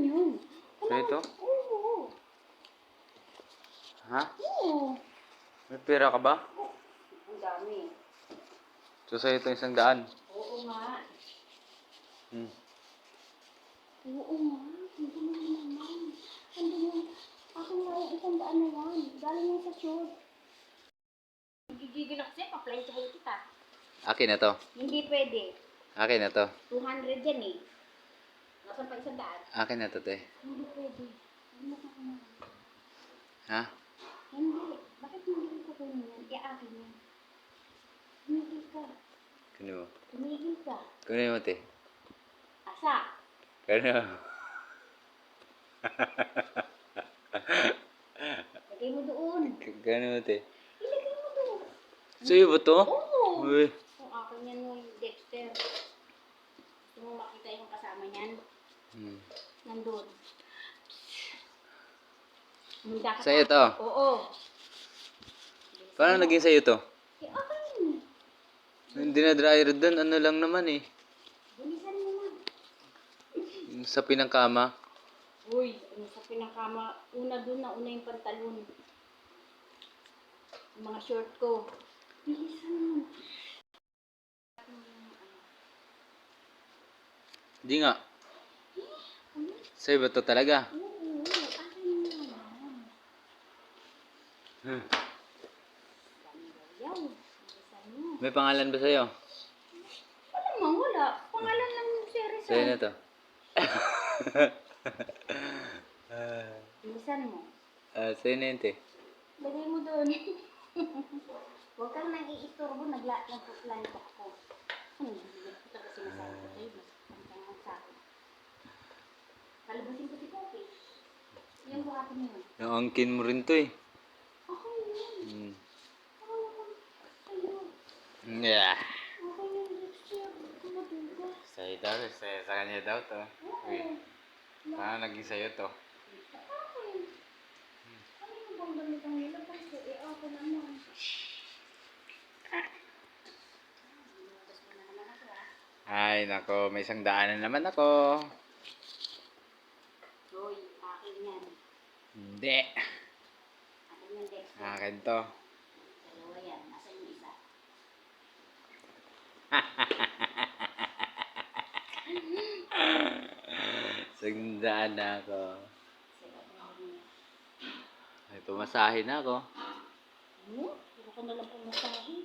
yun. So ito? Oo. Ha? Oo. May pera ka ba? Ang dami. So sa'yo ito 100. Oo nga. Hmm. Oo nga. Hindi mo naman. Hindi mo. Akin nga yung 100 na yan. Galing mo sa short. Gigigil ako sa'yo. Paplansyahin kita. Akin na to. Hindi pwede. Akin na to. 200 yan eh. Nasaan pa 100? Akin na to, te. Hindi pwede. Hindi mo kakaman. Ha? Hindi. Bakit hindi ko kunin yan? Akin yan. Tumigil ka. Kunin mo. Tumigil ka. Kunin mo, te. Asa? Kunin mo. Lagay mo doon. Kunin mo, te. Ilagay mo doon. Sa'yo ba to? Oo. Uy. Kung akin yan mo yung Dexter. Gusto mo makita yung kasama niyan? Hmm. Nandun. Hunda ka Sa'yo pa. to? Oo. Paano naging sa'yo to? Eh, akin. Hindi na dryer doon. Ano lang naman eh. Bulisan mo na. Yung sa pinangkama. Uy, ano sa pinakama? Una dun, nauna yung pantalon. Yung mga short ko. Bilisan mo. Hindi nga. Sa'yo ba to talaga? Oo, akin na yan. Hmm. Yaw, bilisan mo. May pangalan ba sa'yo? Wala mo, wala. Pangalan lang yung series. Sa'yo na to. Bilisan mo. Sa'yo na yun, te. Lagay mo doon. Huwag kang nag-iistorbo, nagpuplanto ako. Ano, hindi ko talaga sinasabi ko sa'yo. Mas pantang sa akin. Kalabasin ko si Poppy. Yung buhatin mo yun. Naangkin mo rin to eh. Ako yun. Hmm. Ako naman sa'yo. Yeah. Ako yung Dexter. Kumatuga. Sa'yo daw. Sa kanya daw to. Uy. Paano naging sa'yo to? Akin. Ano yung bang damit ang nilabas ko? Eh, ako naman. Lumabas mo na naman ako Ay, nako. May 100 na naman ako. Hoy, akin yan. Hindi. Akin yan, Dexter. Akin to. Dalawa yan. Nasaan yung isa? Sandaan na ako. Sarap na niya. Ay, pumasahe na ako. Ano? Puro ka na lang pumasahin.